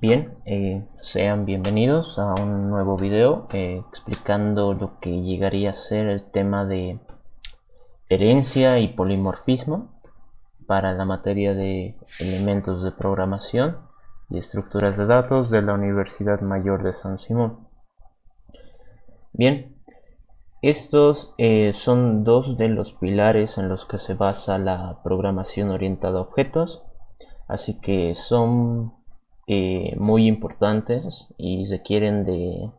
Bien, sean bienvenidos a un nuevo video explicando lo que llegaría a ser el tema de herencia y polimorfismo para la materia de elementos de programación y estructuras de datos de la Universidad Mayor de San Simón. Bien, estos son dos de los pilares en los que se basa la programación orientada a objetos, así que son muy importantes y requieren de,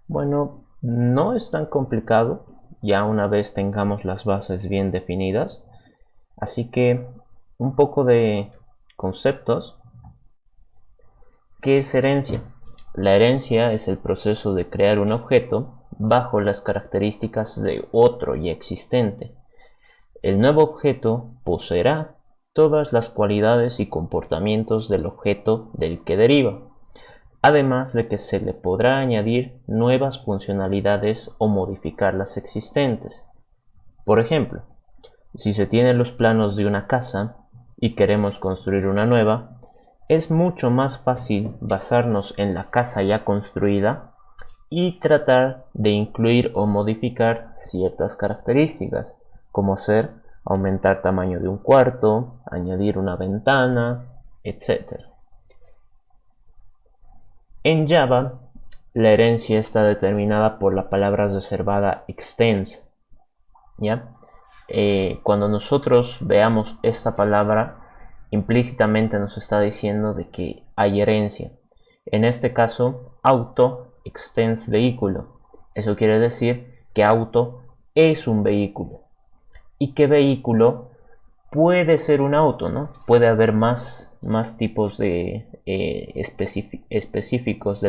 bueno, no es tan complicado ya una vez tengamos las bases bien definidas, así que un poco de conceptos. ¿Qué es herencia? La herencia es el proceso de crear un objeto bajo las características de otro ya existente. El nuevo objeto poseerá todas las cualidades y comportamientos del objeto del que deriva, además de que se le podrá añadir nuevas funcionalidades o modificar las existentes. Por ejemplo, si se tienen los planos de una casa y queremos construir una nueva, es mucho más fácil basarnos en la casa ya construida y tratar de incluir o modificar ciertas características, como ser aumentar tamaño de un cuarto, añadir una ventana, etc. En Java, la herencia está determinada por la palabra reservada extends, ¿ya? Cuando nosotros veamos esta palabra, implícitamente nos está diciendo de que hay herencia. En este caso, auto extends vehículo. Eso quiere decir que auto es un vehículo. Y que vehículo puede ser un auto, ¿no? Puede haber más tipos de específicos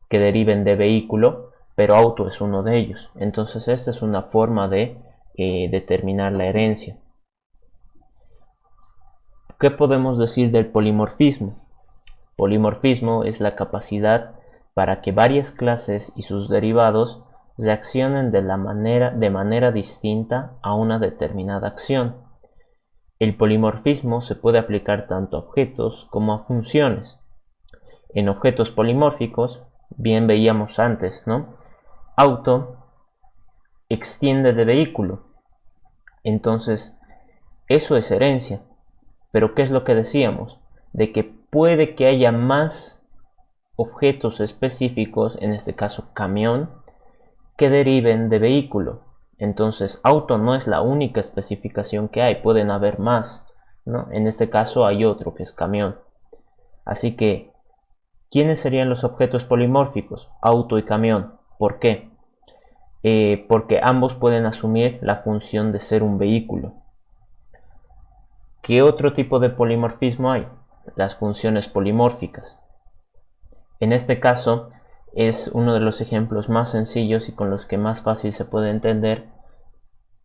que deriven de vehículo, pero auto es uno de ellos. Entonces esta es una forma de determinar la herencia. ¿Qué podemos decir del polimorfismo? Polimorfismo es la capacidad para que varias clases y sus derivados reaccionen de manera distinta a una determinada acción. El polimorfismo se puede aplicar tanto a objetos como a funciones. En objetos polimórficos, bien veíamos antes, ¿no? Auto extiende de vehículo. Entonces, eso es herencia. Pero ¿qué es lo que decíamos? De que puede que haya más objetos específicos, en este caso camión, que deriven de vehículo. Entonces, auto no es la única especificación que hay, pueden haber más, ¿no? En este caso hay otro que es camión. Así que, ¿quiénes serían los objetos polimórficos? Auto y camión. ¿Por qué? Porque ambos pueden asumir la función de ser un vehículo. ¿Qué otro tipo de polimorfismo hay? Las funciones polimórficas. En este caso es uno de los ejemplos más sencillos y con los que más fácil se puede entender.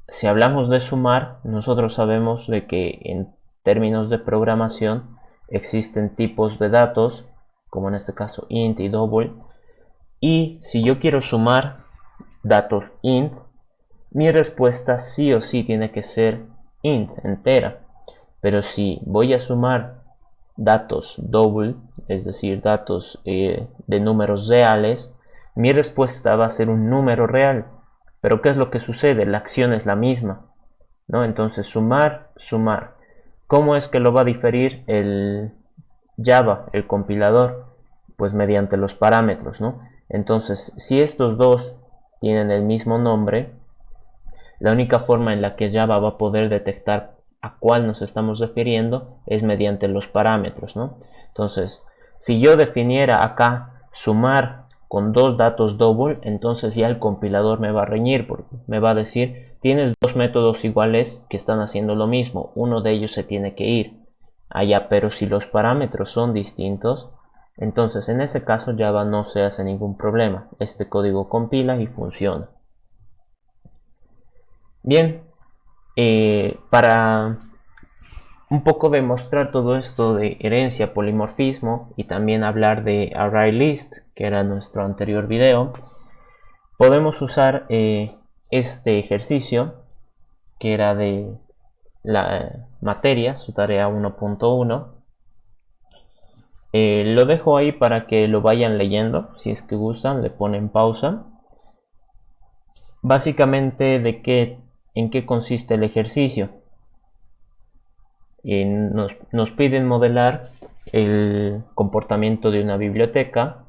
Si hablamos de sumar, nosotros sabemos de que en términos de programación existen tipos de datos, como en este caso int y double, y si yo quiero sumar datos int, mi respuesta sí o sí tiene que ser int, entera. Pero si voy a sumar datos double, es decir, datos de números reales, mi respuesta va a ser un número real. Pero ¿qué es lo que sucede? La acción es la misma, ¿no? Entonces sumar, sumar. ¿Cómo es que lo va a diferir el Java, el compilador? Pues mediante los parámetros, ¿no? Entonces, si estos dos tienen el mismo nombre, la única forma en la que Java va a poder detectar a cuál nos estamos refiriendo es mediante los parámetros, ¿no? Entonces, si yo definiera acá sumar con dos datos double, entonces ya el compilador me va a reñir, porque me va a decir, tienes dos métodos iguales que están haciendo lo mismo, uno de ellos se tiene que ir allá, pero si los parámetros son distintos, entonces en ese caso Java no se hace ningún problema, este código compila y funciona. Bien, para un poco demostrar todo esto de herencia, polimorfismo y también hablar de ArrayList, que era nuestro anterior video, podemos usar este ejercicio que era de la materia, su tarea 1.1, Lo dejo ahí para que lo vayan leyendo. Si es que gustan, le ponen pausa. Básicamente, ¿en qué consiste el ejercicio? Nos piden modelar el comportamiento de una biblioteca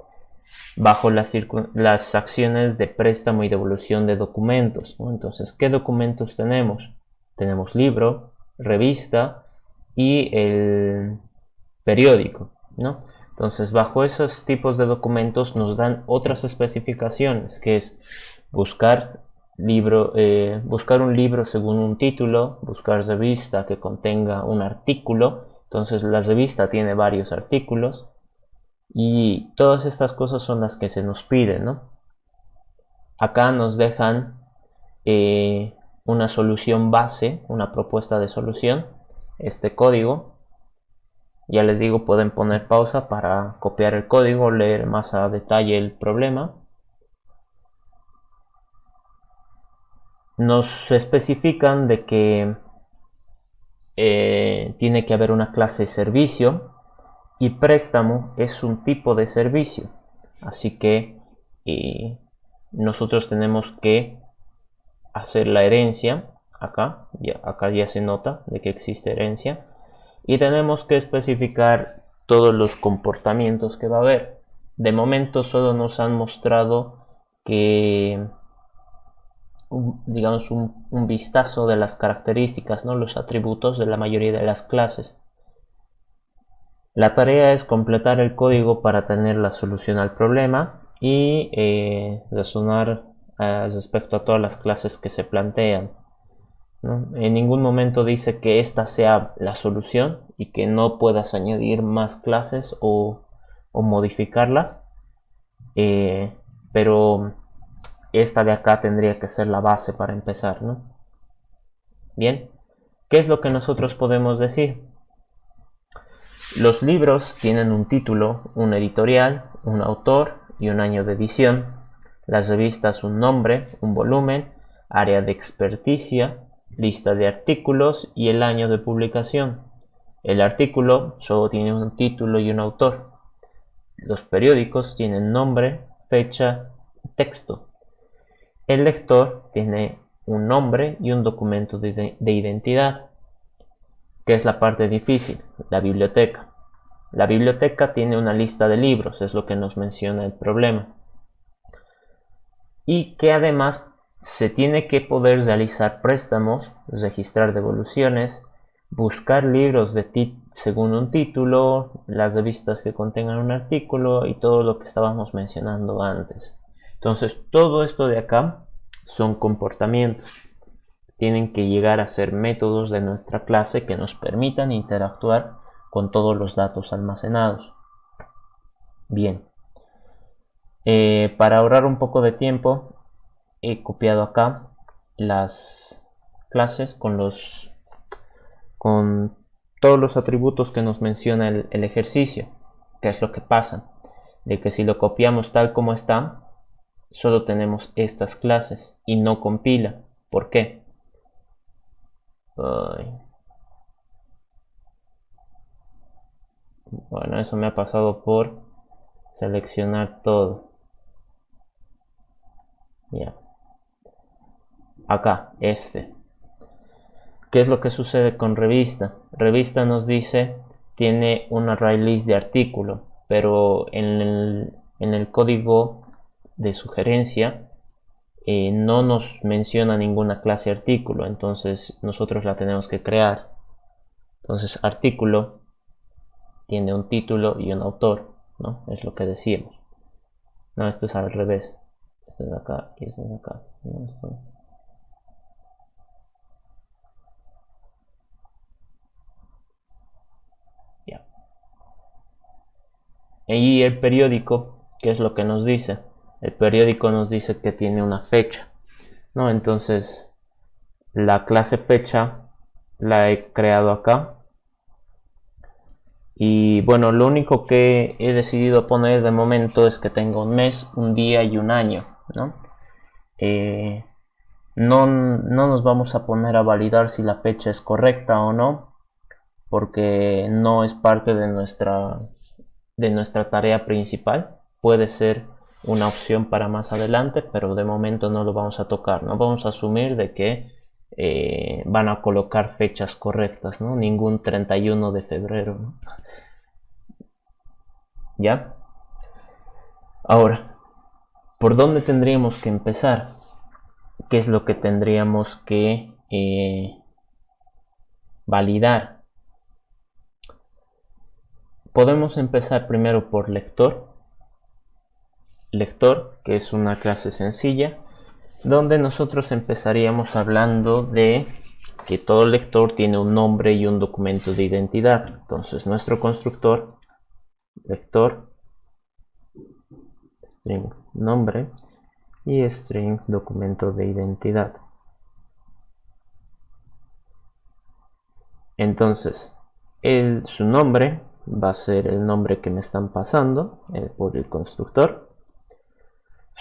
bajo las acciones de préstamo y devolución de documentos, ¿no? Entonces, ¿qué documentos tenemos? Tenemos libro, revista y el periódico, ¿no? Entonces, bajo esos tipos de documentos nos dan otras especificaciones, que es buscar buscar un libro según un título, buscar revista que contenga un artículo. Entonces, la revista tiene varios artículos y todas estas cosas son las que se nos piden, ¿no? Acá nos dejan una solución base, una propuesta de solución, este código. Ya les digo, pueden poner pausa para copiar el código, leer más a detalle el problema. Nos especifican de que tiene que haber una clase servicio y préstamo es un tipo de servicio. Así que nosotros tenemos que hacer la herencia. Acá ya se nota de que existe herencia. Y tenemos que especificar todos los comportamientos que va a haber. De momento solo nos han mostrado que, digamos, un vistazo de las características, ¿no? Los atributos de la mayoría de las clases. La tarea es completar el código para tener la solución al problema y razonar respecto a todas las clases que se plantean, ¿no? En ningún momento dice que esta sea la solución y que no puedas añadir más clases o modificarlas, pero esta de acá tendría que ser la base para empezar, ¿no? Bien, ¿qué es lo que nosotros podemos decir? Los libros tienen un título, un editorial, un autor y un año de edición. Las revistas un nombre, un volumen, área de experticia, lista de artículos y el año de publicación. El artículo solo tiene un título y un autor. Los periódicos tienen nombre, fecha y texto. El lector tiene un nombre y un documento de identidad. ¿Qué es la parte difícil? La biblioteca. La biblioteca tiene una lista de libros, es lo que nos menciona el problema. Y que además se tiene que poder realizar préstamos, registrar devoluciones, buscar libros según un título, las revistas que contengan un artículo y todo lo que estábamos mencionando antes. Entonces, todo esto de acá son comportamientos. Tienen que llegar a ser métodos de nuestra clase que nos permitan interactuar con todos los datos almacenados. Bien, para ahorrar un poco de tiempo he copiado acá las clases con todos los atributos que nos menciona el ejercicio. ¿Qué es lo que pasa? De que si lo copiamos tal como está, solo tenemos estas clases y no compila. ¿Por qué? Bueno, eso me ha pasado por seleccionar todo. Ya. Acá, ¿Qué es lo que sucede con revista? Revista nos dice, tiene un array list de artículo, pero en el código de sugerencia no nos menciona ninguna clase artículo, entonces nosotros la tenemos que crear. Entonces artículo tiene un título y un autor, ¿no? Es lo que decimos. No, esto es al revés. Esto es acá y esto es acá. No, esto... Ya. Y el periódico, ¿qué es lo que nos dice? El periódico nos dice que tiene una fecha, ¿no? Entonces la clase fecha la he creado acá. Y bueno, lo único que he decidido poner de momento es que tenga un mes, un día y un año, ¿no? No nos vamos a poner a validar si la fecha es correcta o no, porque no es parte de de nuestra tarea principal. Puede ser una opción para más adelante, pero de momento no lo vamos a tocar. No vamos a asumir de que van a colocar fechas correctas, ¿no? Ningún 31 de febrero, ¿no? ¿Ya? Ahora, ¿por dónde tendríamos que empezar? ¿Qué es lo que tendríamos que validar? Podemos empezar primero por lector. Lector, que es una clase sencilla, donde nosotros empezaríamos hablando de que todo lector tiene un nombre y un documento de identidad. Entonces nuestro constructor lector string nombre y string documento de identidad. Entonces su nombre va a ser el nombre que me están pasando por el constructor.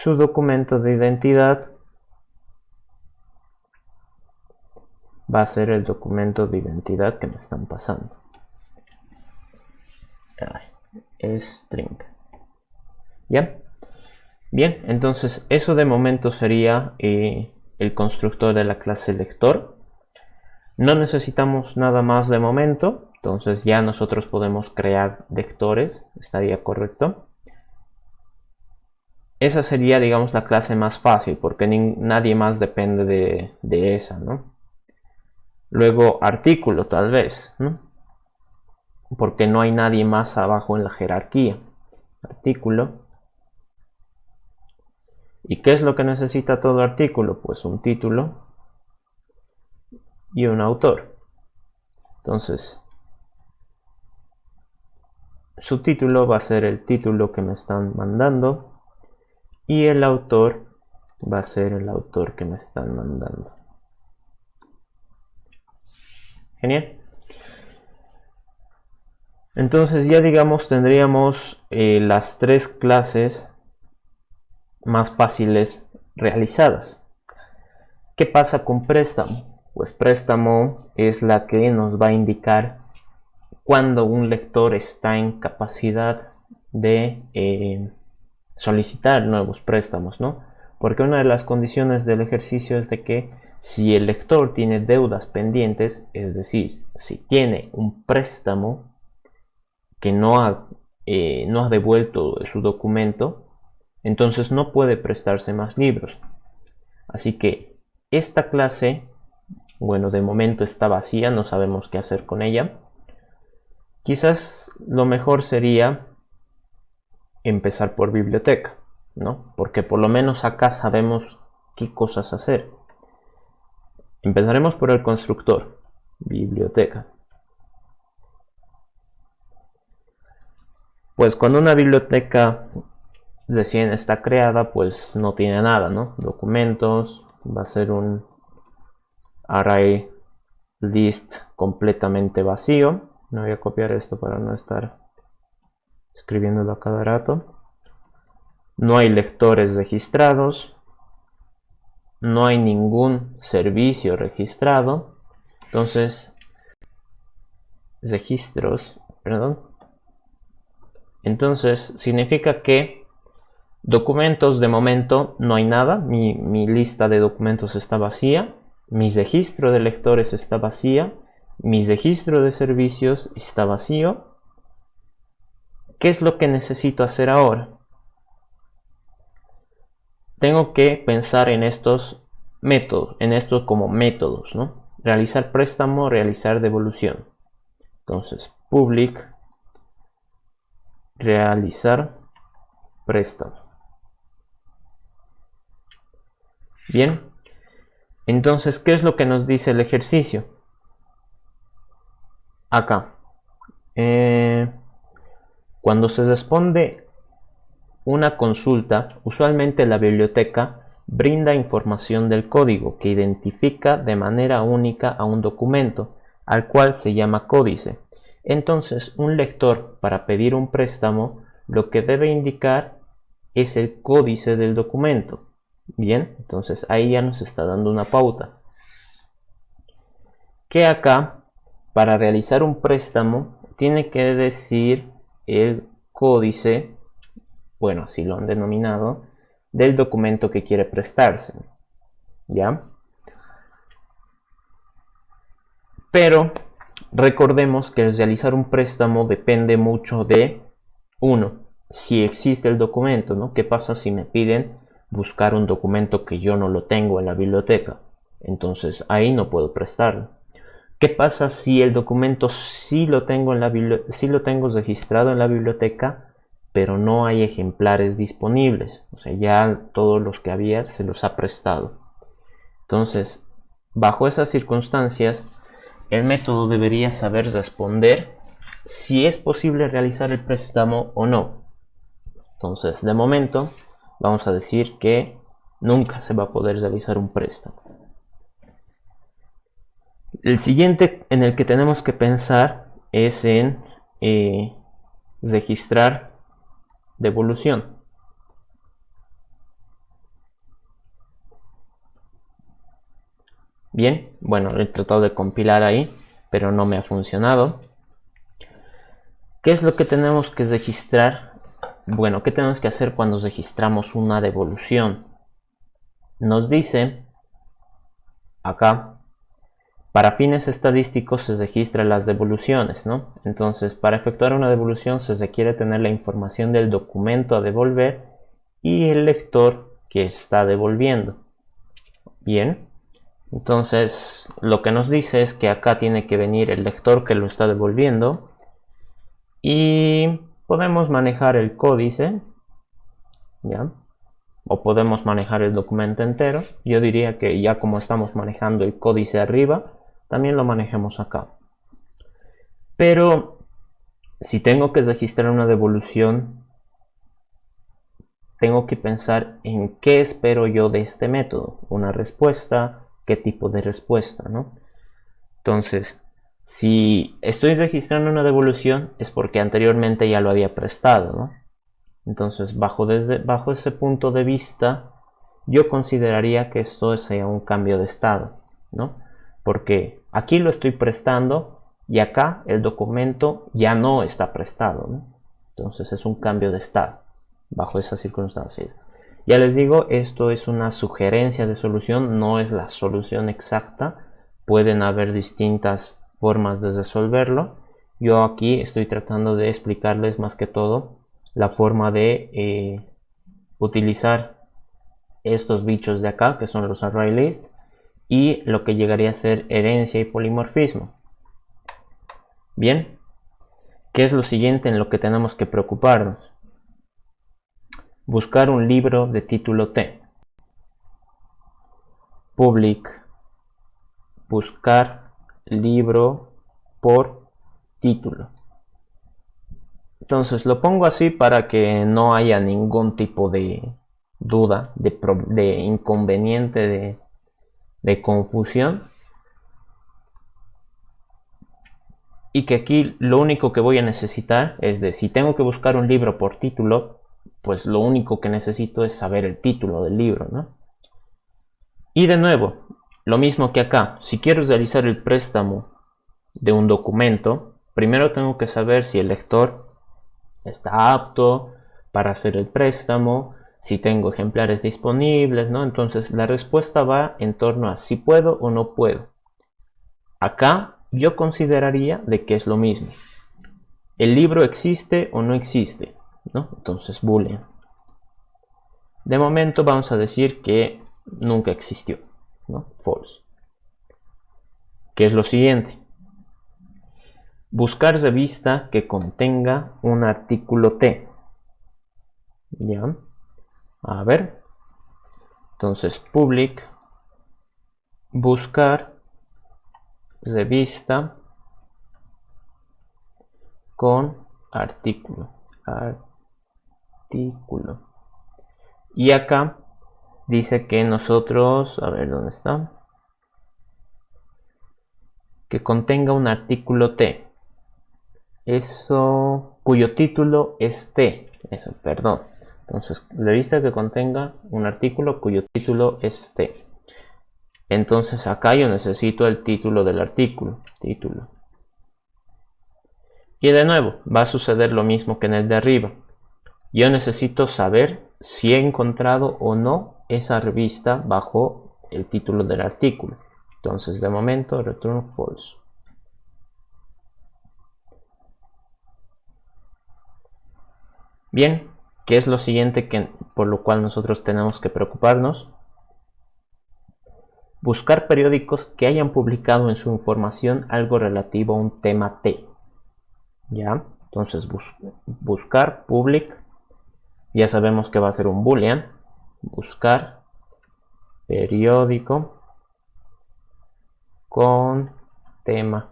Su documento de identidad va a ser el documento de identidad que me están pasando. String. ¿Ya? Bien, entonces eso de momento sería el constructor de la clase lector. No necesitamos nada más de momento, entonces ya nosotros podemos crear lectores, estaría correcto. Esa sería, digamos, la clase más fácil, porque nadie más depende de esa, ¿no? Luego artículo, tal vez, ¿no? Porque no hay nadie más abajo en la jerarquía. Artículo. ¿Y qué es lo que necesita todo artículo? Pues un título y un autor. Entonces, su título va a ser el título que me están mandando y el autor va a ser el autor que me están mandando. Genial. Entonces ya, digamos, tendríamos las tres clases más fáciles realizadas. ¿Qué pasa con préstamo? Pues préstamo es la que nos va a indicar cuando un lector está en capacidad de solicitar nuevos préstamos, ¿no? Porque una de las condiciones del ejercicio es de que si el lector tiene deudas pendientes, es decir, si tiene un préstamo que no ha devuelto su documento, entonces no puede prestarse más libros. Así que esta clase, bueno, de momento está vacía, no sabemos qué hacer con ella. Quizás lo mejor sería empezar por biblioteca, ¿no? Porque por lo menos acá sabemos qué cosas hacer. Empezaremos por el constructor, biblioteca. Pues cuando una biblioteca recién está creada, pues no tiene nada, ¿no? Documentos, va a ser un array list completamente vacío. No voy a copiar esto para no estar escribiéndolo a cada rato. No hay lectores registrados. No hay ningún servicio registrado. Entonces, registros, perdón. Entonces, significa que documentos de momento no hay nada. Mi lista de documentos está vacía. Mi registro de lectores está vacía. Mi registro de servicios está vacío. ¿Qué es lo que necesito hacer ahora? Tengo que pensar en estos métodos, en estos como métodos, ¿no? Realizar préstamo, realizar devolución. Entonces, public realizar préstamo. Bien, entonces, ¿qué es lo que nos dice el ejercicio? Acá, cuando se responde una consulta, usualmente la biblioteca brinda información del código que identifica de manera única a un documento, al cual se llama códice. Entonces, un lector, para pedir un préstamo, lo que debe indicar es el códice del documento. Bien, entonces ahí ya nos está dando una pauta. Que acá, para realizar un préstamo, tiene que decir el códice, bueno, así lo han denominado, del documento que quiere prestarse, ¿ya? Pero recordemos que el realizar un préstamo depende mucho de, uno, si existe el documento, ¿no? ¿Qué pasa si me piden buscar un documento que yo no lo tengo en la biblioteca? Entonces ahí no puedo prestarlo. ¿Qué pasa si el documento sí lo tengo sí lo tengo registrado en la biblioteca, pero no hay ejemplares disponibles? O sea, ya todos los que había se los ha prestado. Entonces, bajo esas circunstancias, el método debería saber responder si es posible realizar el préstamo o no. Entonces, de momento, vamos a decir que nunca se va a poder realizar un préstamo. El siguiente en el que tenemos que pensar es en registrar devolución. Bien, bueno, he tratado de compilar ahí, pero no me ha funcionado. ¿Qué es lo que tenemos que registrar? Bueno, ¿qué tenemos que hacer cuando registramos una devolución? Nos dice acá, para fines estadísticos se registran las devoluciones, ¿no? Entonces, para efectuar una devolución se requiere tener la información del documento a devolver y el lector que está devolviendo. Bien, entonces lo que nos dice es que acá tiene que venir el lector que lo está devolviendo y podemos manejar el códice, ¿ya? O podemos manejar el documento entero. Yo diría que ya como estamos manejando el códice arriba, también lo manejemos acá. Pero si tengo que registrar una devolución, tengo que pensar en qué espero yo de este método. Una respuesta, qué tipo de respuesta, ¿no? Entonces, si estoy registrando una devolución es porque anteriormente ya lo había prestado, ¿no? Entonces, bajo ese punto de vista, yo consideraría que esto sea un cambio de estado, ¿no? Porque aquí lo estoy prestando y acá el documento ya no está prestado, ¿no? Entonces es un cambio de estado bajo esas circunstancias. Ya les digo, esto es una sugerencia de solución, no es la solución exacta. Pueden haber distintas formas de resolverlo. Yo aquí estoy tratando de explicarles más que todo la forma de utilizar estos bichos de acá, que son los array list, y lo que llegaría a ser herencia y polimorfismo. Bien, ¿qué es lo siguiente en lo que tenemos que preocuparnos? Buscar un libro de título T. Public, buscar libro por título. Entonces lo pongo así para que no haya ningún tipo de duda, de inconveniente, de confusión. Y que aquí lo único que voy a necesitar es de si tengo que buscar un libro por título, pues lo único que necesito es saber el título del libro, ¿no? Y de nuevo, lo mismo que acá, si quiero realizar el préstamo de un documento, primero tengo que saber si el lector está apto para hacer el préstamo, si tengo ejemplares disponibles, ¿no? Entonces la respuesta va en torno a si puedo o no puedo. Acá yo consideraría de que es lo mismo. ¿El libro existe o no existe? ¿No? Entonces boolean. De momento vamos a decir que nunca existió, ¿no? False. ¿Qué es lo siguiente? Buscar revista que contenga un artículo T. ¿Ya? A ver. Entonces, public, buscar revista con artículo. Y acá dice que nosotros, a ver dónde está, que contenga un artículo T. Eso, cuyo título es T. Eso, perdón. Entonces, revista que contenga un artículo cuyo título es T. Entonces acá yo necesito el título del artículo. Título. Y de nuevo, va a suceder lo mismo que en el de arriba. Yo necesito saber si he encontrado o no esa revista bajo el título del artículo. Entonces, de momento, return false. Bien, ¿qué es lo siguiente por lo cual nosotros tenemos que preocuparnos? Buscar periódicos que hayan publicado en su información algo relativo a un tema T. ¿Ya? Entonces, buscar public. Ya sabemos que va a ser un boolean. Buscar periódico con tema.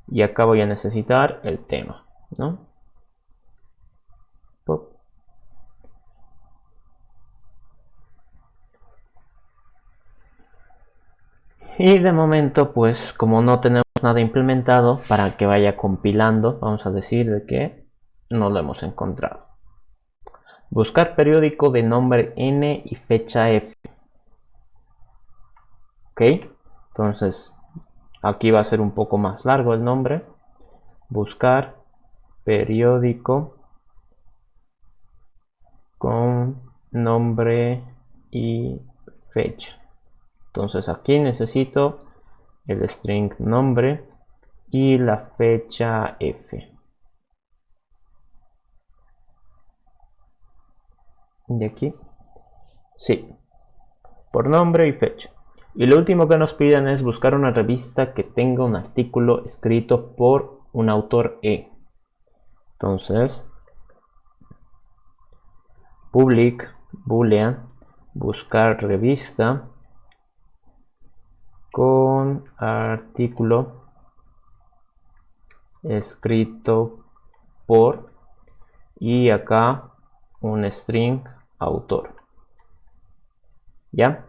Y acá voy a necesitar el tema, ¿no? Y de momento, pues como no tenemos nada implementado para que vaya compilando, vamos a decir de que no lo hemos encontrado. Buscar periódico de nombre N y fecha F. Ok, entonces aquí va a ser un poco más largo el nombre. Buscar periódico con nombre y fecha. Entonces aquí necesito el string nombre y la fecha F. De aquí, sí, por nombre y fecha. Y lo último que nos piden es buscar una revista que tenga un artículo escrito por un autor E. Entonces, public boolean buscar revista con artículo escrito por, y acá un string autor. ¿Ya?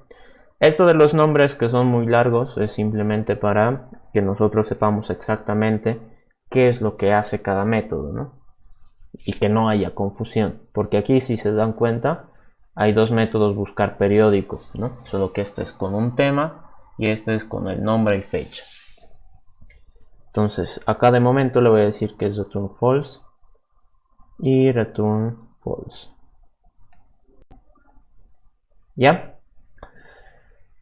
Esto de los nombres que son muy largos es simplemente para que nosotros sepamos exactamente qué es lo que hace cada método, ¿no? Y que no haya confusión, porque aquí, si se dan cuenta, hay dos métodos buscar periódicos, ¿no? Solo que este es con un tema y este es con el nombre y fecha. Entonces acá de momento le voy a decir que es return false y return false. ¿Ya?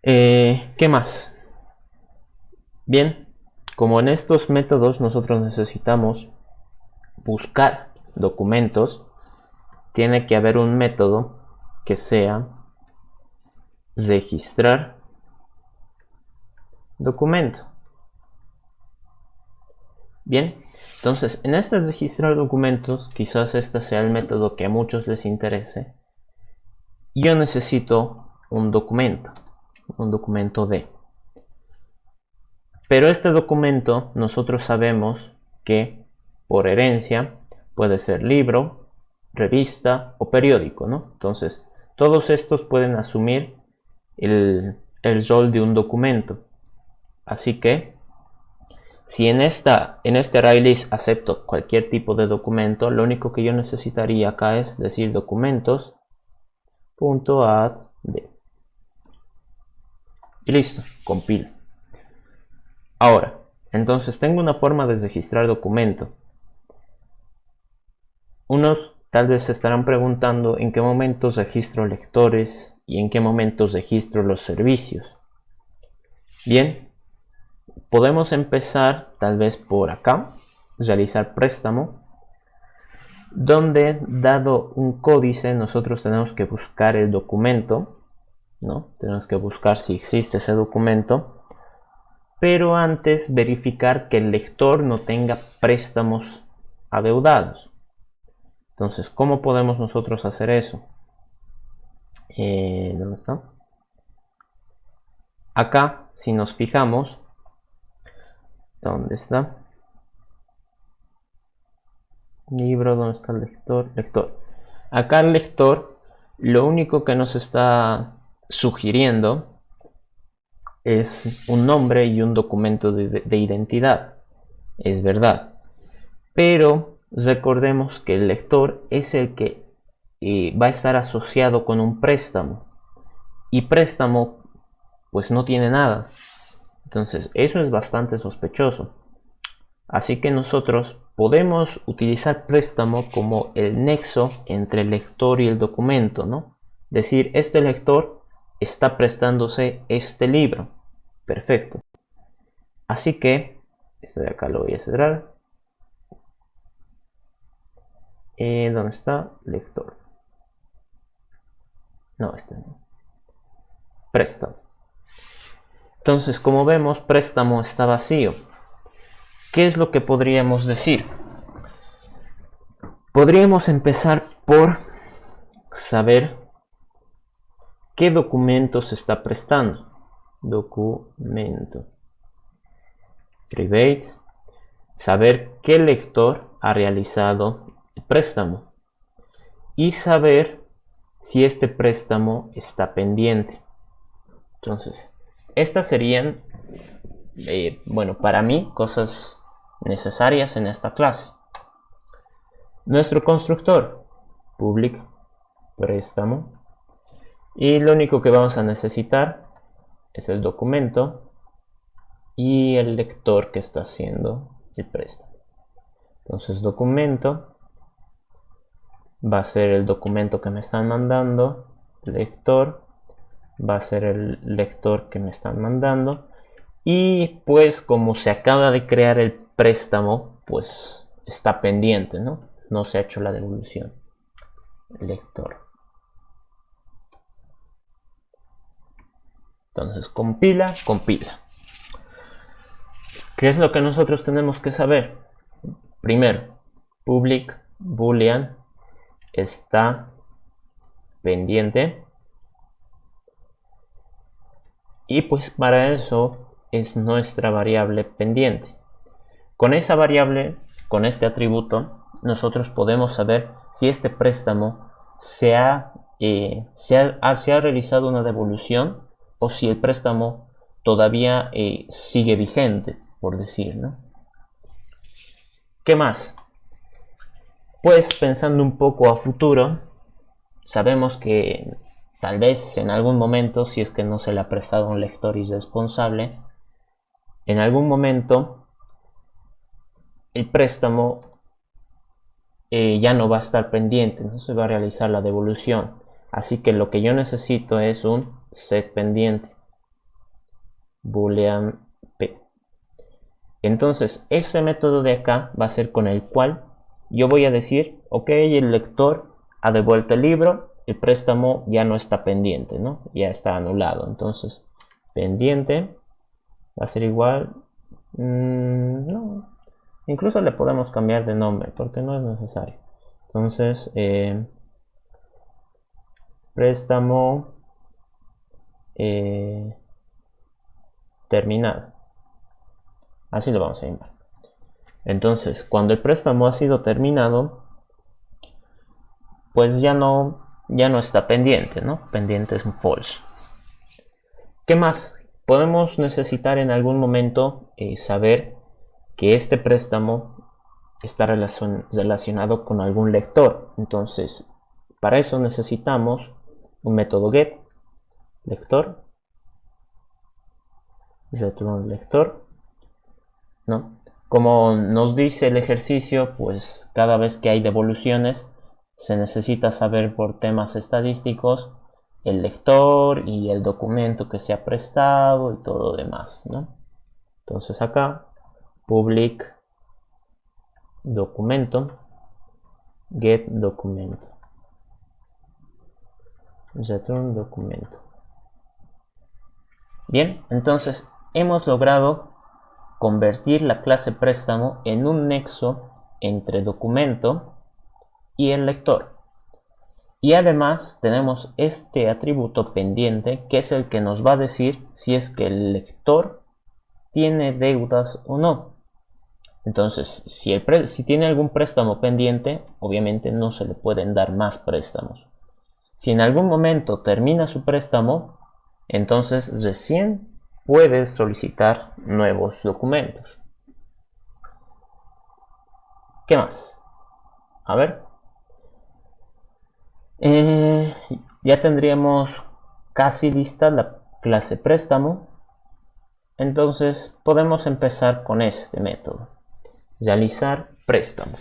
¿Qué más? Bien, como en estos métodos nosotros necesitamos buscar documentos, tiene que haber un método que sea registrar documento. Bien, entonces en este registrar documentos, quizás este sea el método que a muchos les interese. Yo necesito un documento D. Pero este documento nosotros sabemos que por herencia puede ser libro, revista o periódico, ¿no? Entonces todos estos pueden asumir el rol de un documento. Así que si en este array list acepto cualquier tipo de documento, lo único que yo necesitaría acá es decir documentos.add d. Y listo, compilo. Ahora, entonces tengo una forma de registrar documento. Unos tal vez se estarán preguntando en qué momentos registro lectores y en qué momentos registro los servicios. Bien, podemos empezar tal vez por acá, realizar préstamo, donde dado un códice nosotros tenemos que buscar el documento, ¿no? Tenemos que buscar si existe ese documento, pero antes verificar que el lector no tenga préstamos adeudados. Entonces, ¿cómo podemos nosotros hacer eso? ¿Dónde está? Acá, si nos fijamos, ¿dónde está? Libro, ¿dónde está el lector? Lector. Acá el lector, lo único que nos está sugiriendo es un nombre y un documento de identidad. Es verdad. Pero recordemos que el lector es el que va a estar asociado con un préstamo. Y préstamo pues no tiene nada. Entonces eso es bastante sospechoso. Así que nosotros podemos utilizar préstamo como el nexo entre el lector y el documento, ¿no? Decir, este lector está prestándose este libro. Perfecto. Así que, este de acá lo voy a cerrar. ¿Dónde está? Lector. No, este no. Préstamo. Entonces, como vemos, préstamo está vacío. ¿Qué es lo que podríamos decir? Podríamos empezar por saber qué documento se está prestando. Documento. Private. Saber qué lector ha realizado el préstamo. Y saber si este préstamo está pendiente. Entonces, estas serían, bueno, para mí, cosas necesarias en esta clase. Nuestro constructor, public préstamo, y lo único que vamos a necesitar es el documento y el lector que está haciendo el préstamo. Entonces, documento va a ser el documento que me están mandando, lector va a ser el lector que me están mandando, y pues como se acaba de crear el préstamo, pues está pendiente, no se ha hecho la devolución. Lector. Entonces compila. ¿Qué es lo que nosotros tenemos que saber? Primero, public boolean está pendiente, y pues para eso es nuestra variable pendiente. Con esa variable, con este atributo, nosotros podemos saber si este préstamo se ha realizado una devolución o si el préstamo todavía sigue vigente, por decir, ¿no? ¿Qué más? Pues pensando un poco a futuro, sabemos que tal vez en algún momento, si es que no se le ha prestado a un lector irresponsable, en algún momento el préstamo ya no va a estar pendiente, no se va a realizar la devolución. Así que lo que yo necesito es un set pendiente boolean p. Entonces ese método de acá va a ser con el cual yo voy a decir, ok, el lector ha devuelto el libro, el préstamo ya no está pendiente, ¿no? Ya está anulado. Entonces pendiente va a ser igual, no, incluso le podemos cambiar de nombre porque no es necesario. Entonces préstamo terminado, así lo vamos a llamar. Entonces cuando el préstamo ha sido terminado, pues ya no está pendiente, ¿no? Pendiente es un false. ¿Qué más? Podemos necesitar en algún momento saber que este préstamo está relacionado con algún lector. Entonces, para eso necesitamos un método get lector, return lector, ¿no? Como nos dice el ejercicio, pues cada vez que hay devoluciones se necesita saber por temas estadísticos el lector y el documento que se ha prestado y todo lo demás, ¿no? Entonces acá public documento get documento return documento. Bien, entonces hemos logrado convertir la clase préstamo en un nexo entre documento y el lector. Y además tenemos este atributo pendiente, que es el que nos va a decir si es que el lector tiene deudas o no. Entonces, si tiene algún préstamo pendiente, obviamente no se le pueden dar más préstamos. Si en algún momento termina su préstamo, entonces recién puedes solicitar nuevos documentos. ¿Qué más? A ver. Ya tendríamos casi lista la clase préstamo. Entonces podemos empezar con este método. Realizar préstamo.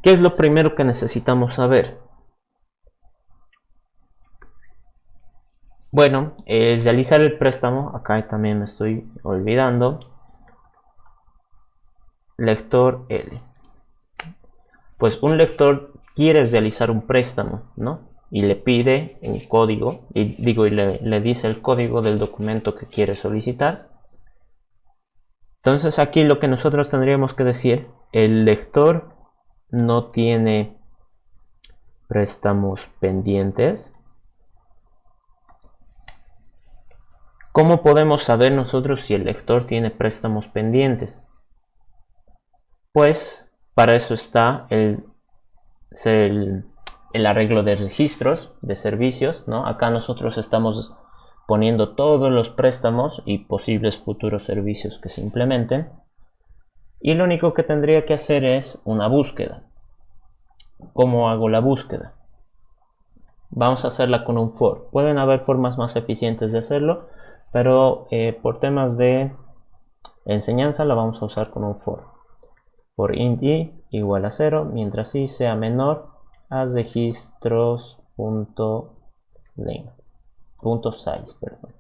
¿Qué es lo primero que necesitamos saber? Bueno, realizar el préstamo, acá también me estoy olvidando, lector L. Pues un lector quiere realizar un préstamo, ¿no? Y le pide un código, y le dice el código del documento que quiere solicitar. Entonces aquí lo que nosotros tendríamos que decir, el lector no tiene préstamos pendientes. ¿Cómo podemos saber nosotros si el lector tiene préstamos pendientes? Pues para eso está el arreglo de registros de servicios, ¿no? Acá nosotros estamos poniendo todos los préstamos y posibles futuros servicios que se implementen. Y lo único que tendría que hacer es una búsqueda. ¿Cómo hago la búsqueda? Vamos a hacerla con un for. Pueden haber formas más eficientes de hacerlo, pero por temas de enseñanza la vamos a usar con un for. For int i igual a 0, mientras i sea menor a registros.size, perdón.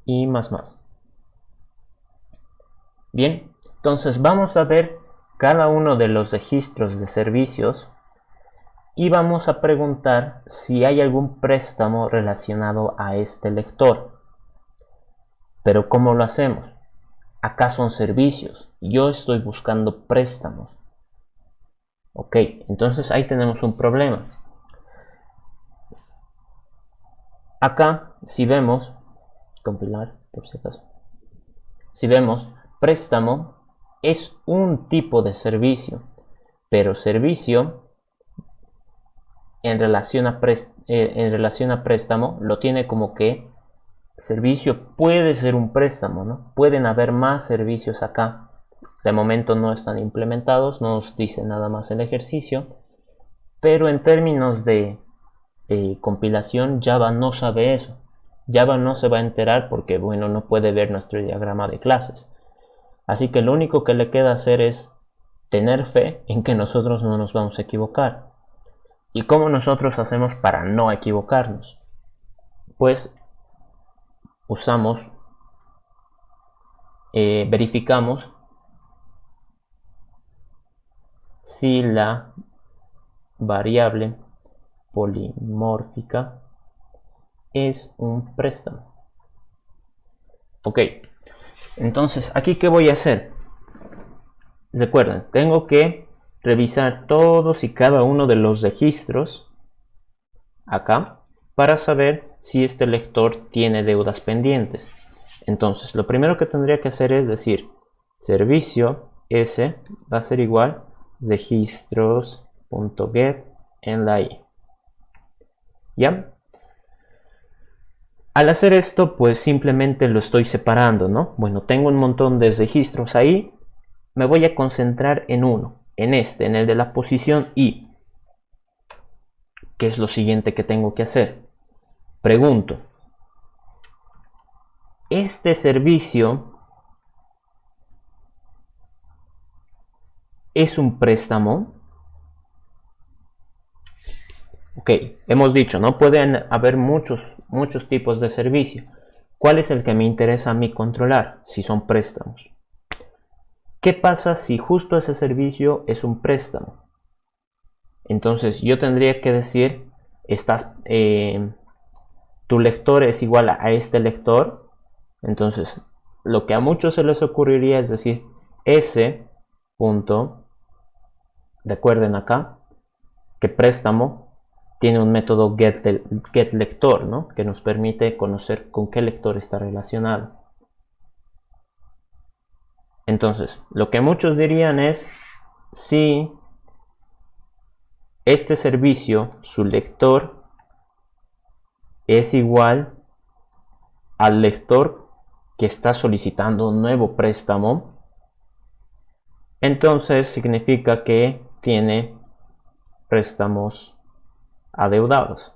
Y más. Bien, entonces vamos a ver cada uno de los registros de servicios y vamos a preguntar si hay algún préstamo relacionado a este lector. Pero ¿cómo lo hacemos? Acá son servicios, yo estoy buscando préstamos. Ok, entonces ahí tenemos un problema. Acá, si vemos, compilar por si acaso, si vemos, préstamo es un tipo de servicio, pero servicio en relación a préstamo lo tiene como que servicio puede ser un préstamo, ¿no? Pueden haber más servicios acá. De momento no están implementados, no nos dice nada más el ejercicio, pero en términos de compilación Java no sabe eso. Java no se va a enterar porque, bueno, no puede ver nuestro diagrama de clases. Así que lo único que le queda hacer es tener fe en que nosotros no nos vamos a equivocar. ¿Y cómo nosotros hacemos para no equivocarnos? Pues usamos, verificamos si la variable polimórfica es un préstamo. Ok, entonces aquí ¿qué voy a hacer? Recuerden, tengo que revisar todos y cada uno de los registros acá para saber si este lector tiene deudas pendientes. Entonces lo primero que tendría que hacer es decir servicio s va a ser igual registros.get en la i. ¿Ya? Al hacer esto, pues simplemente lo estoy separando, ¿no? Bueno, tengo un montón de registros ahí, me voy a concentrar en uno, en el de la posición i. ¿Qué es lo siguiente que tengo que hacer? Pregunto, ¿este servicio es un préstamo? Ok, hemos dicho, ¿no? Pueden haber muchos tipos de servicio. ¿Cuál es el que me interesa a mí controlar? Si son préstamos. ¿Qué pasa si justo ese servicio es un préstamo? Entonces yo tendría que decir, tu lector es igual a este lector. Entonces lo que a muchos se les ocurriría es decir, s. Recuerden acá que préstamo tiene un método getLector, ¿no? Que nos permite conocer con qué lector está relacionado. Entonces, lo que muchos dirían es, si este servicio, su lector, es igual al lector que está solicitando un nuevo préstamo, entonces significa que tiene préstamos adeudados.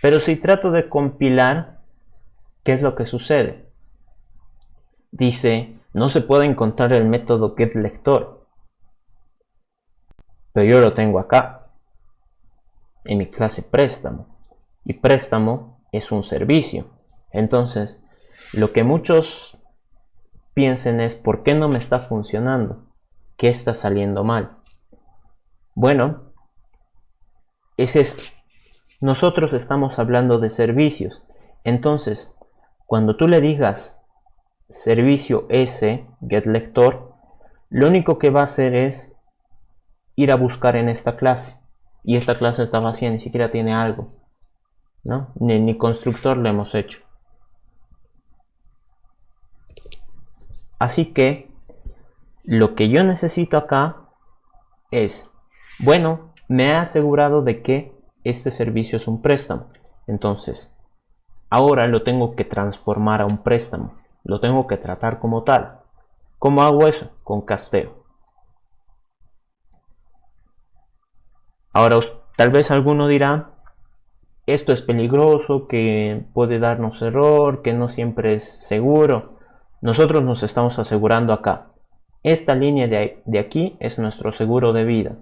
Pero si trato de compilar, ¿qué es lo que sucede? dice, no se puede encontrar el método getLector, pero yo lo tengo acá, en mi clase préstamo, y préstamo es un servicio. Entonces, lo que muchos piensen es, ¿por qué no me está funcionando? ¿Qué está saliendo mal? Bueno, es esto. Nosotros estamos hablando de servicios. Entonces, cuando tú le digas servicio S, getLector, lo único que va a hacer es ir a buscar en esta clase. Y esta clase está vacía, ni siquiera tiene algo, ¿no? Ni constructor le hemos hecho. Así que lo que yo necesito acá es, bueno, me he asegurado de que este servicio es un préstamo. Entonces, ahora lo tengo que transformar a un préstamo. Lo tengo que tratar como tal. ¿Cómo hago eso? Con casteo. Ahora, tal vez alguno dirá, esto es peligroso, que puede darnos error, que no siempre es seguro. Nosotros nos estamos asegurando acá. Esta línea de aquí es nuestro seguro de vida.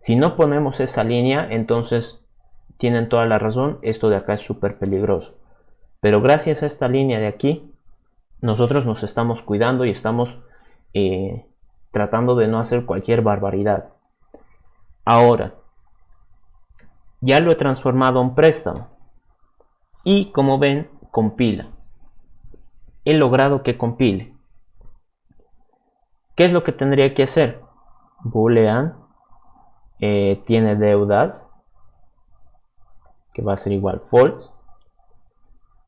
Si no ponemos esa línea, entonces tienen toda la razón, esto de acá es súper peligroso. Pero gracias a esta línea de aquí, nosotros nos estamos cuidando y estamos tratando de no hacer cualquier barbaridad. Ahora, ya lo he transformado a un préstamo. Y como ven, compila. He logrado que compile. ¿Qué es lo que tendría que hacer? Boolean tiene deudas, que va a ser igual false.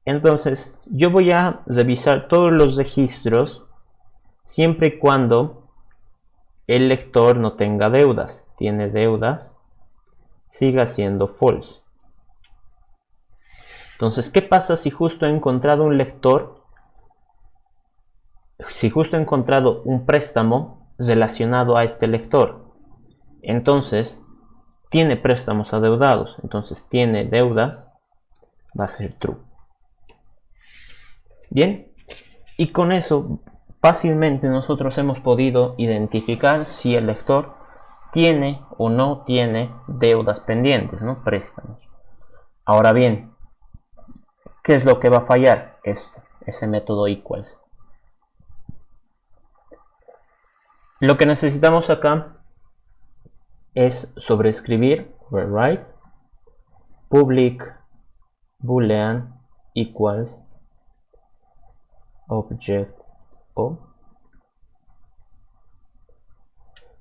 Entonces yo voy a revisar todos los registros siempre y cuando el lector no tenga deudas. Tiene deudas, siga siendo false. Entonces, ¿qué pasa si justo he encontrado un lector? Si justo he encontrado un préstamo relacionado a este lector, entonces tiene préstamos adeudados, entonces tiene deudas, va a ser true. Bien, y con eso fácilmente nosotros hemos podido identificar si el lector tiene o no tiene deudas pendientes, ¿no? Préstamos. Ahora bien, ¿qué es lo que va a fallar? Esto, ese método equals. Lo que necesitamos acá es sobreescribir override public boolean equals object o.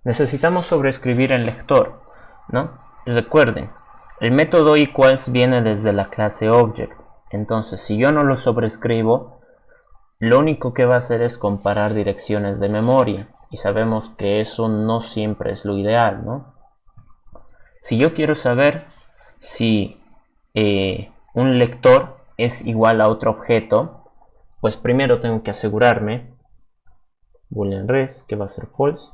Necesitamos sobreescribir el lector, ¿no? Recuerden, el método equals viene desde la clase object. Entonces, si yo no lo sobrescribo, lo único que va a hacer es comparar direcciones de memoria. Y sabemos que eso no siempre es lo ideal, ¿no? Si yo quiero saber si un lector es igual a otro objeto, pues primero tengo que asegurarme, boolean res, que va a ser false.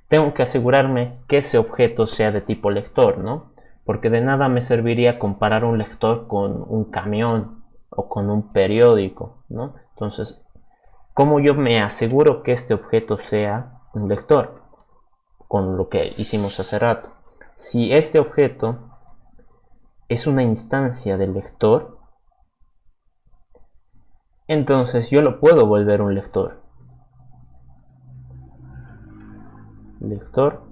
Tengo que asegurarme que ese objeto sea de tipo lector, ¿no? Porque de nada me serviría comparar un lector con un camión o con un periódico, ¿no? Entonces, ¿cómo yo me aseguro que este objeto sea un lector? Con lo que hicimos hace rato. Si este objeto es una instancia del lector, entonces yo lo puedo volver un lector. Lector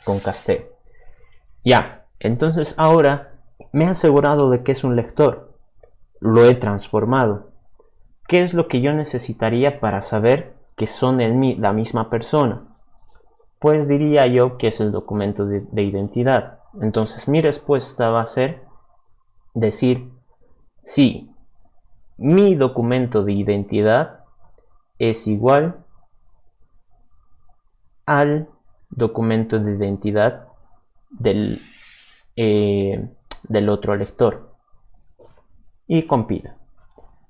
con casteo. Ya, entonces ahora me he asegurado de que es un lector. Lo he transformado. ¿Qué es lo que yo necesitaría para saber que son la misma persona? Pues diría yo que es el documento de identidad. Entonces mi respuesta va a ser decir si mi documento de identidad es igual al documento de identidad del otro lector, y compila.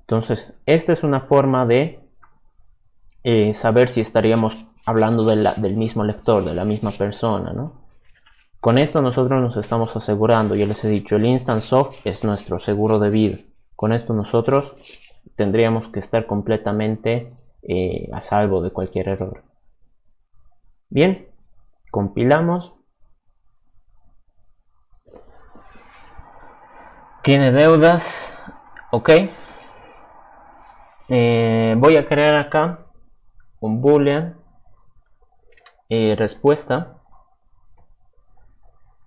Entonces esta es una forma de saber si estaríamos hablando del mismo lector, de la misma persona, ¿no? Con esto nosotros nos estamos asegurando, yo les he dicho, el instance of es nuestro seguro de vida. Con esto nosotros tendríamos que estar completamente a salvo de cualquier error. Bien, compilamos. Tiene deudas, ok. Voy a crear acá un boolean respuesta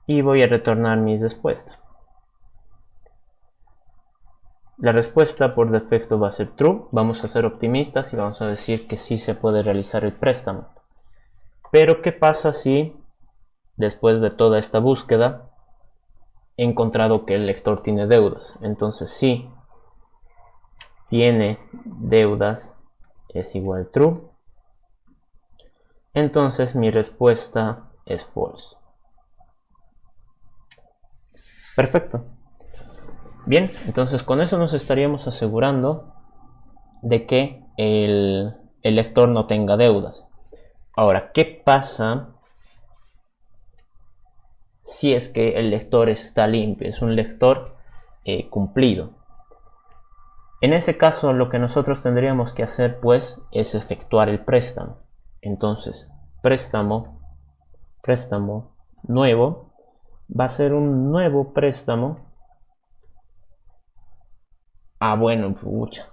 y voy a retornar mi respuesta. La respuesta por defecto va a ser true. Vamos a ser optimistas y vamos a decir que sí se puede realizar el préstamo. Pero ¿qué pasa si después de toda esta búsqueda he encontrado que el lector tiene deudas? Entonces si tiene deudas es igual true, entonces mi respuesta es false. Perfecto. Bien, entonces con eso nos estaríamos asegurando de que el lector no tenga deudas. Ahora, ¿qué pasa si es que el lector está limpio? Es un lector cumplido. En ese caso, lo que nosotros tendríamos que hacer, pues, es efectuar el préstamo. Entonces, préstamo nuevo, va a ser un nuevo préstamo. Bueno, pucha.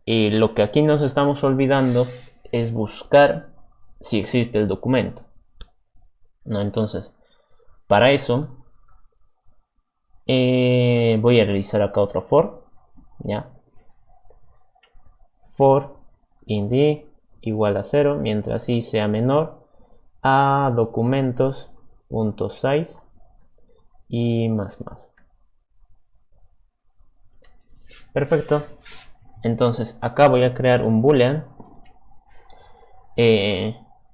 Y lo que aquí nos estamos olvidando es buscar si existe el documento. ¿No? Entonces, para eso, voy a realizar acá otro for. ¿Ya? For indi igual a 0 mientras i sea menor a documentos.size y más. Perfecto. Entonces acá voy a crear un boolean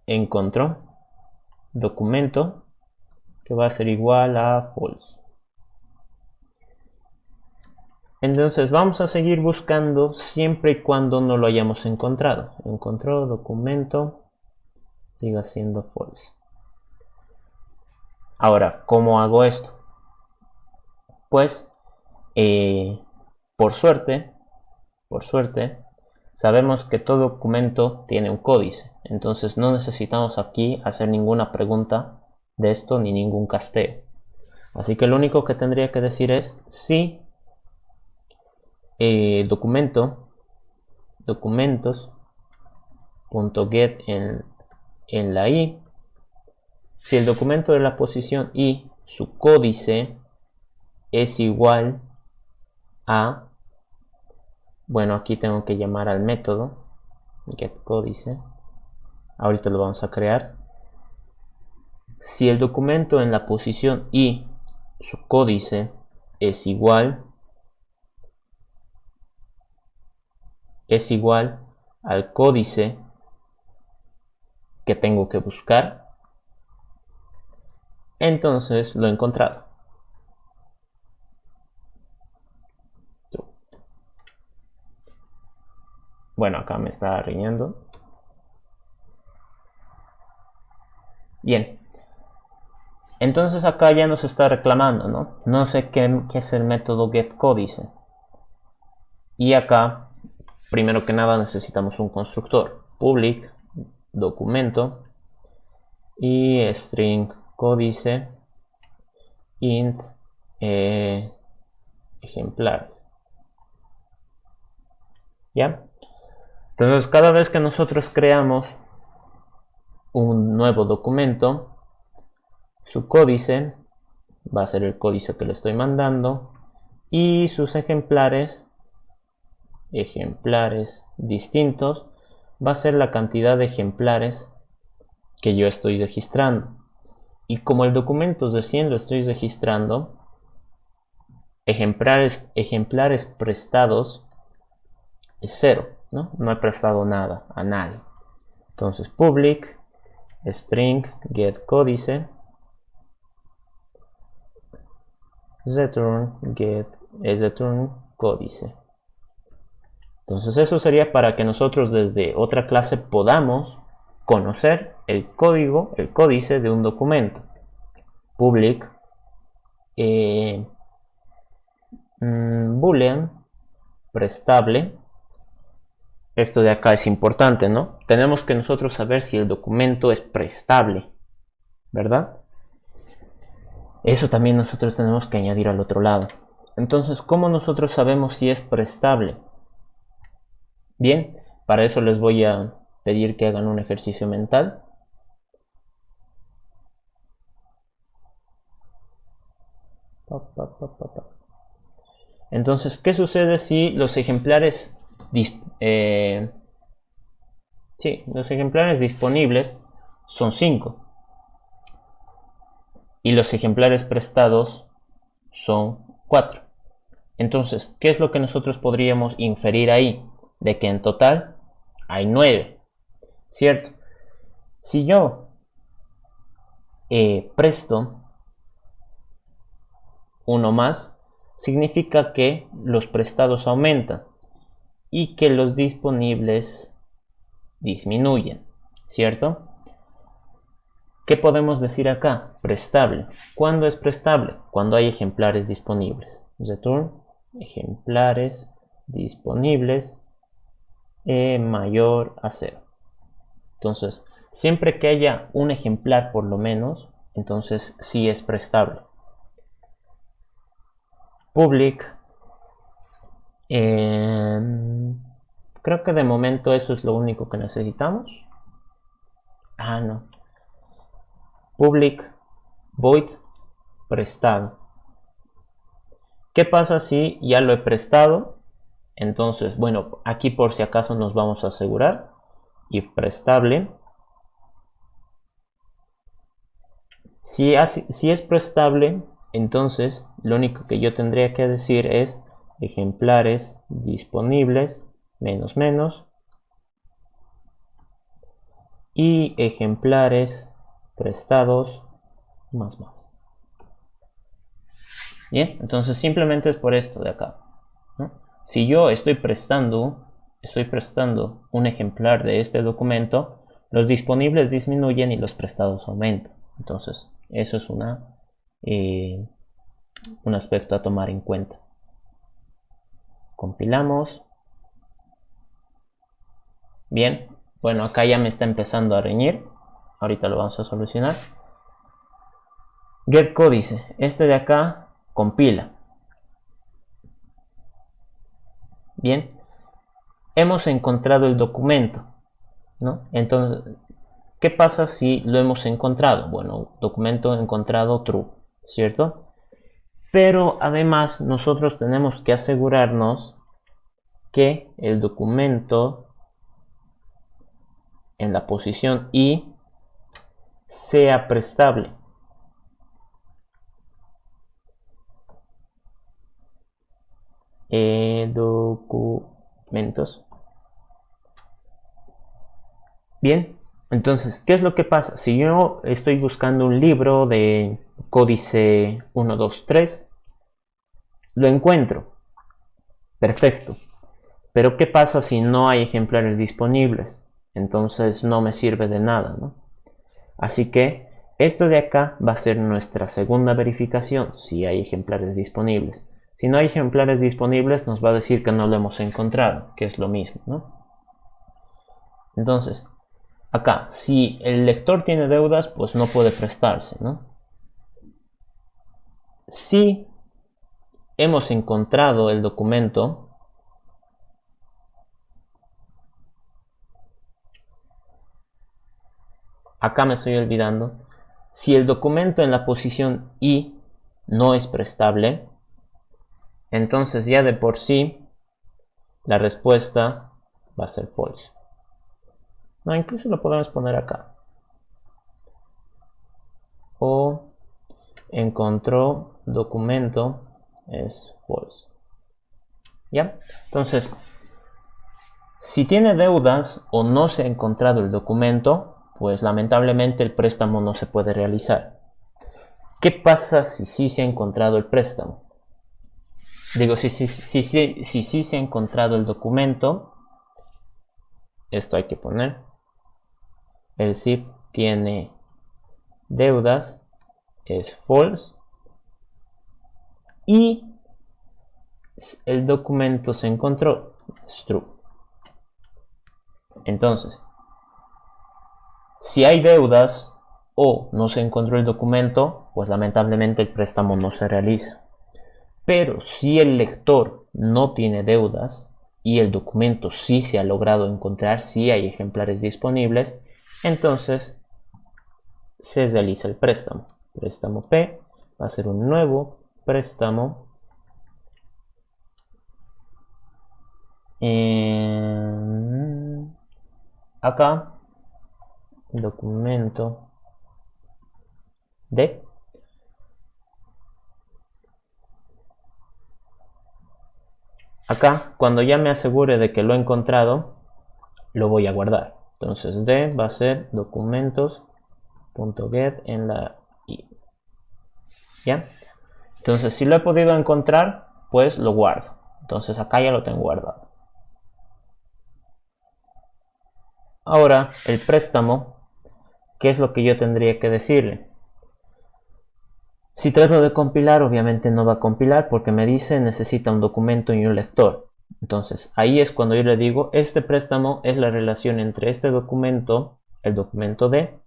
encontró documento que va a ser igual a false. Entonces vamos a seguir buscando siempre y cuando no lo hayamos encontrado. Encontró documento, siga siendo false. Ahora, ¿cómo hago esto? Pues por suerte sabemos que todo documento tiene un códice, entonces no necesitamos aquí hacer ninguna pregunta de esto ni ningún casteo. Así que lo único que tendría que decir es si documentos.get en la i, si el documento de la posición i, su códice es igual a, bueno, aquí tengo que llamar al método getCódice, ahorita lo vamos a crear. Si el documento en la posición i, su códice es igual al códice que tengo que buscar, entonces lo he encontrado. Bueno, acá me está riñendo. Bien. Entonces acá ya nos está reclamando, ¿no? No sé qué es el método getCódice. Y acá, primero que nada, necesitamos un constructor. Public, documento, y string códice, int, ejemplares. ¿Ya? Entonces cada vez que nosotros creamos un nuevo documento, su códice va a ser el códice que le estoy mandando y sus ejemplares distintos va a ser la cantidad de ejemplares que yo estoy registrando. Y como el documento recién lo estoy registrando, ejemplares prestados es 0. No he prestado nada a nadie. Entonces public string getCódice return códice. Entonces eso sería para que nosotros desde otra clase podamos conocer el códice de un documento. public boolean prestable. Esto de acá es importante, ¿no? Tenemos que nosotros saber si el documento es prestable, ¿verdad? Eso también nosotros tenemos que añadir al otro lado. Entonces, ¿cómo nosotros sabemos si es prestable? Bien, para eso les voy a pedir que hagan un ejercicio mental. Entonces, ¿qué sucede si los ejemplares disponibles son 5 y los ejemplares prestados son 4? Entonces, ¿qué es lo que nosotros podríamos inferir ahí? De que en total hay 9, ¿cierto? Si yo presto uno más, significa que los prestados aumentan y que los disponibles disminuyen, ¿cierto? ¿Qué podemos decir acá? Prestable. ¿Cuándo es prestable? Cuando hay ejemplares disponibles. Return ejemplares disponibles mayor a 0. Entonces, siempre que haya un ejemplar por lo menos, entonces sí es prestable. Public. Creo que de momento eso es lo único que necesitamos. No. Public void prestado. ¿Qué pasa si ya lo he prestado? Entonces, bueno, aquí por si acaso nos vamos a asegurar. Y prestable. Si es prestable, entonces lo único que yo tendría que decir es ejemplares disponibles menos menos y ejemplares prestados más más. Bien, entonces simplemente es por esto de acá, ¿no? Si yo estoy prestando un ejemplar de este documento, los disponibles disminuyen y los prestados aumentan. Entonces eso es un aspecto a tomar en cuenta. Compilamos. Bien, bueno, acá ya me está empezando a reñir. Ahorita lo vamos a solucionar. Get códice. Este de acá compila. Bien, hemos encontrado el documento, ¿no? Entonces, ¿qué pasa si lo hemos encontrado? Bueno, documento encontrado true, ¿cierto? Pero además nosotros tenemos que asegurarnos que el documento en la posición I sea prestable. Documentos. Bien, entonces, ¿qué es lo que pasa? Si yo estoy buscando un libro de códice 123, lo encuentro. Perfecto. Pero ¿qué pasa si no hay ejemplares disponibles? Entonces no me sirve de nada, ¿no? Así que esto de acá va a ser nuestra segunda verificación, si hay ejemplares disponibles. Si no hay ejemplares disponibles, nos va a decir que no lo hemos encontrado, que es lo mismo, ¿no? Entonces, acá, si el lector tiene deudas, pues no puede prestarse, ¿no? Si hemos encontrado el documento, acá me estoy olvidando, si el documento en la posición I no es prestable, entonces ya de por sí la respuesta va a ser false. No, incluso lo podemos poner acá. O encontró documento es false. ¿Ya? Entonces, si tiene deudas o no se ha encontrado el documento, pues lamentablemente el préstamo no se puede realizar. ¿Qué pasa si sí se ha encontrado el préstamo? Digo, si sí se ha encontrado el documento, esto hay que poner. El SIP tiene deudas es false y el documento se encontró, es true. Entonces, si hay deudas o no se encontró el documento, pues lamentablemente el préstamo no se realiza. Pero si el lector no tiene deudas y el documento sí se ha logrado encontrar, sí hay ejemplares disponibles, entonces se realiza el préstamo. Préstamo P va a ser un nuevo préstamo. Acá, documento D. Acá, cuando ya me asegure de que lo he encontrado, lo voy a guardar. Entonces D va a ser documentos.get en la I. ¿Ya? Entonces, si lo he podido encontrar, pues lo guardo. Entonces acá ya lo tengo guardado. Ahora, el préstamo, ¿qué es lo que yo tendría que decirle? Si trato de compilar, obviamente no va a compilar porque me dice necesita un documento y un lector. Entonces, ahí es cuando yo le digo, este préstamo es la relación entre este documento, el documento D,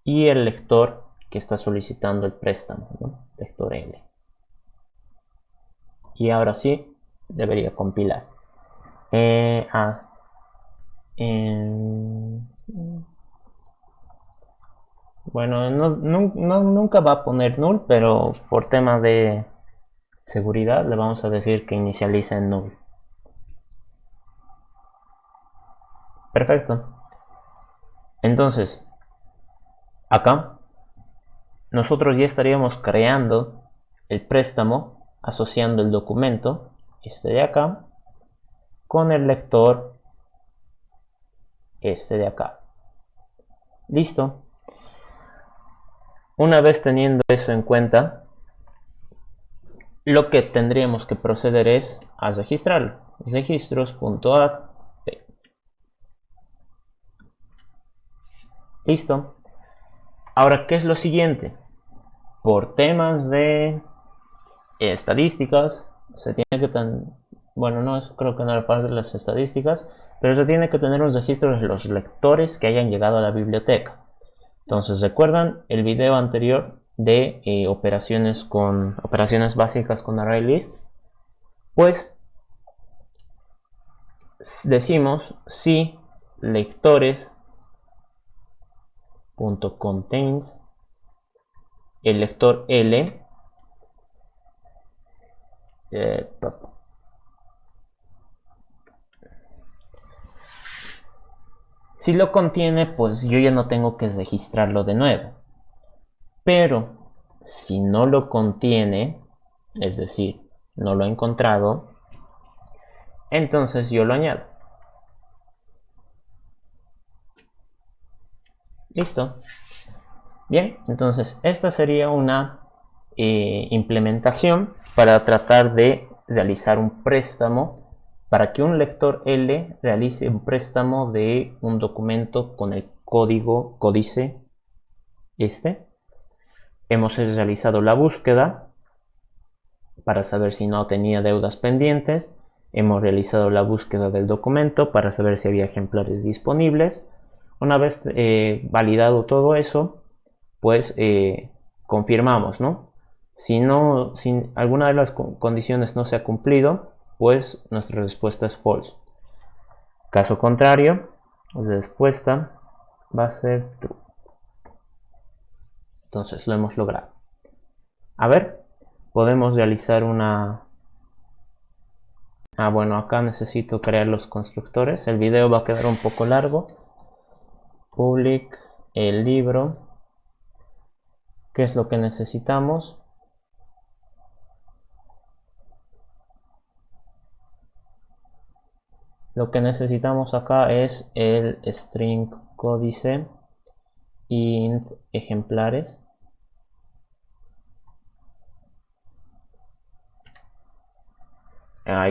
y el lector que está solicitando el préstamo, ¿no? Lector L. Y ahora sí, debería compilar. Bueno, nunca va a poner null, pero por tema de seguridad le vamos a decir que inicializa en null. Perfecto. Entonces, acá nosotros ya estaríamos creando el préstamo asociando el documento, este de acá, con el lector, este de acá. Listo. Una vez teniendo eso en cuenta, lo que tendríamos que proceder es a registrarlo. Registros.add. Listo. Ahora, ¿qué es lo siguiente? Por temas de estadísticas, se tiene que bueno, no es, creo que no era parte de las estadísticas, pero se tiene que tener un registro de los lectores que hayan llegado a la biblioteca. Entonces, ¿recuerdan el video anterior de operaciones básicas con ArrayList? Pues decimos si lectores.contains el lector L si lo contiene, pues yo ya no tengo que registrarlo de nuevo. Pero si no lo contiene, es decir, no lo he encontrado, entonces yo lo añado. Listo. Bien, entonces esta sería una implementación para tratar de realizar un préstamo, para que un lector L realice un préstamo de un documento con el códice este. Hemos realizado la búsqueda para saber si no tenía deudas pendientes. Hemos realizado la búsqueda del documento para saber si había ejemplares disponibles. Una vez validado todo eso, pues confirmamos, ¿no? Si alguna de las condiciones no se ha cumplido, pues nuestra respuesta es false. Caso contrario, la respuesta va a ser true. Entonces lo hemos logrado. A ver, podemos realizar una... bueno, acá necesito crear los constructores. El video va a quedar un poco largo. Public el libro. ¿Qué es lo que necesitamos? Lo que necesitamos acá es el string códice int ejemplares.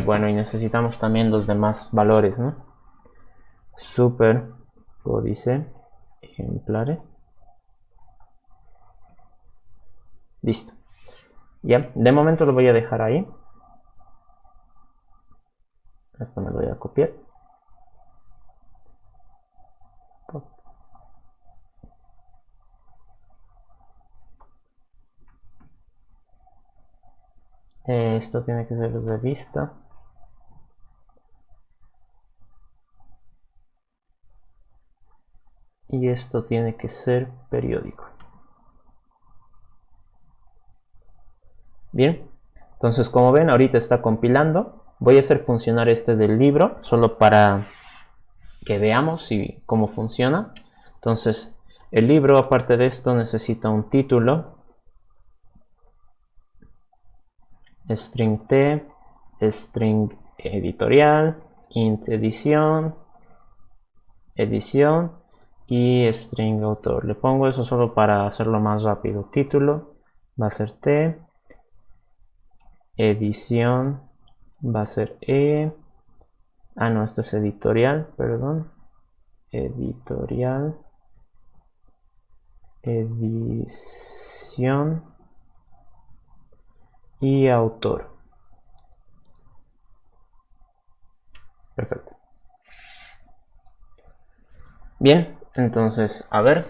Bueno, y necesitamos también los demás valores, ¿no? Super códice ejemplares. Listo. Ya, de momento lo voy a dejar ahí. Esto me lo voy a copiar. Esto tiene que ser revista. Y esto tiene que ser periódico. Bien, entonces como ven ahorita está compilando. Voy a hacer funcionar este del libro solo para que veamos cómo funciona. Entonces el libro, aparte de esto, necesita un título, string t, string editorial, int edición y string autor. Le pongo eso solo para hacerlo más rápido. Título va a ser t, edición va a ser e. Ah, no, esto es editorial, perdón. Editorial, edición y autor. Perfecto. Bien, entonces, a ver,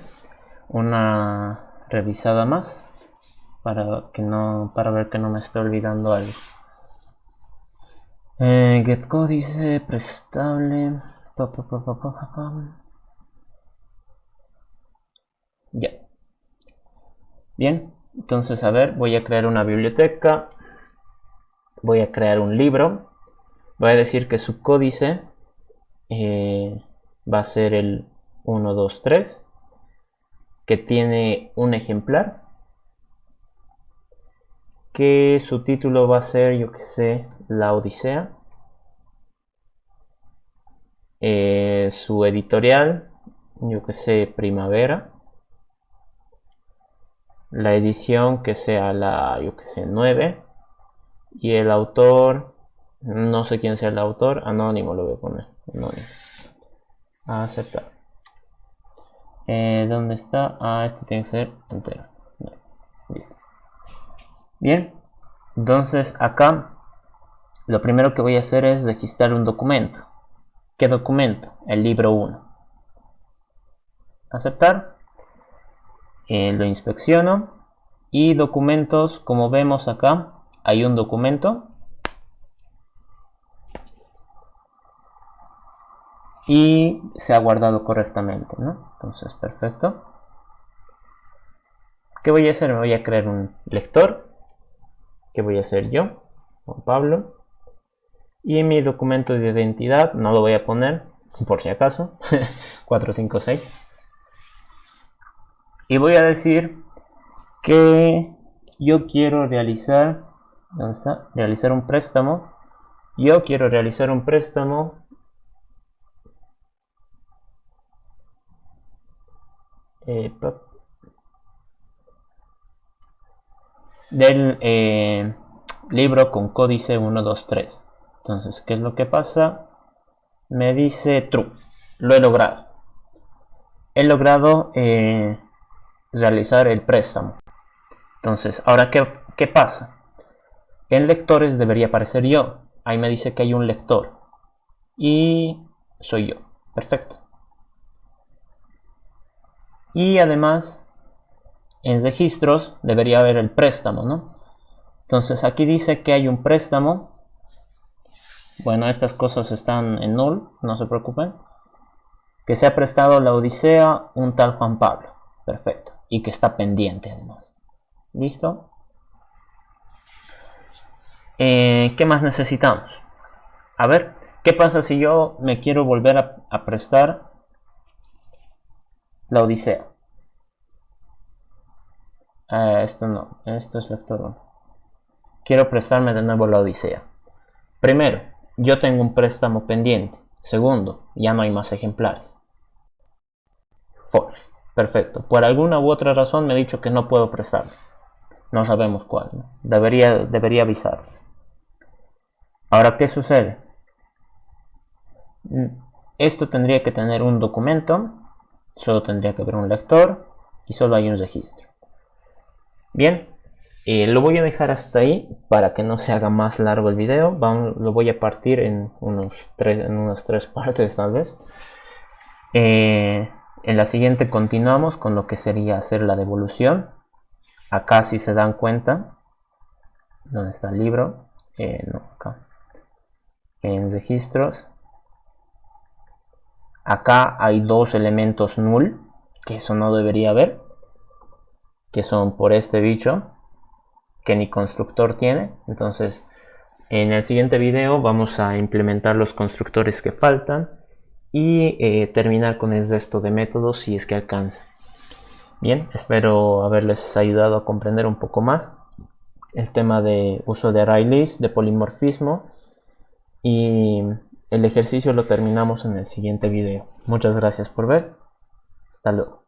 una revisada más para ver que no me esté olvidando algo. GetCódice, prestable. Ya. Bien, entonces a ver, voy a crear una biblioteca. Voy a crear un libro. Voy a decir que su códice va a ser el 123, que tiene un ejemplar, que su título va a ser, yo que sé, La Odisea. Su editorial, yo que sé, Primavera. La edición que sea la, yo que sé, 9. Y el autor, no sé quién sea el autor, anónimo lo voy a poner, anónimo. Aceptar. ¿Dónde está? Este tiene que ser entero. No. Listo. Bien, entonces acá lo primero que voy a hacer es registrar un documento. ¿Qué documento? El libro 1. Aceptar. Lo inspecciono. Y documentos, como vemos acá, hay un documento. Y se ha guardado correctamente, ¿no? Entonces, perfecto. ¿Qué voy a hacer? Me voy a crear un lector. ¿Qué voy a hacer yo? Juan Pablo. Y en mi documento de identidad, no lo voy a poner, por si acaso, 456. Y voy a decir que yo quiero realizar, ¿dónde está? Realizar un préstamo. Yo quiero realizar un préstamo del libro con códice 123. Entonces, ¿qué es lo que pasa? Me dice true. Lo he logrado. He logrado realizar el préstamo. Entonces, ahora, ¿qué pasa? En lectores debería aparecer yo. Ahí me dice que hay un lector. Y soy yo. Perfecto. Y además, en registros debería haber el préstamo, ¿no? Entonces, aquí dice que hay un préstamo. Bueno, estas cosas están en null, no se preocupen. Que se ha prestado la Odisea un tal Juan Pablo. Perfecto. Y que está pendiente además. ¿Listo? ¿Qué más necesitamos? A ver, ¿qué pasa si yo me quiero volver a prestar la Odisea? Esto no, esto es lector 1. Quiero prestarme de nuevo la Odisea. Primero, yo tengo un préstamo pendiente. Segundo, ya no hay más ejemplares. False. Perfecto. Por alguna u otra razón me ha dicho que no puedo prestarlo. No sabemos cuál, ¿no? Debería avisar. Ahora, ¿qué sucede? Esto tendría que tener un documento. Solo tendría que haber un lector. Y solo hay un registro. Bien. Lo voy a dejar hasta ahí para que no se haga más largo el video. Lo voy a partir en unas tres partes tal vez. En la siguiente continuamos con lo que sería hacer la devolución. Acá, si se dan cuenta, ¿dónde está el libro? No, acá. En registros. Acá hay dos elementos null, que eso no debería haber, que son por este bicho, que ni constructor tiene. Entonces, en el siguiente video vamos a implementar los constructores que faltan y terminar con el resto de métodos si es que alcanza. Bien, espero haberles ayudado a comprender un poco más el tema de uso de ArrayList, de polimorfismo, y el ejercicio lo terminamos en el siguiente video. Muchas gracias por ver. Hasta luego.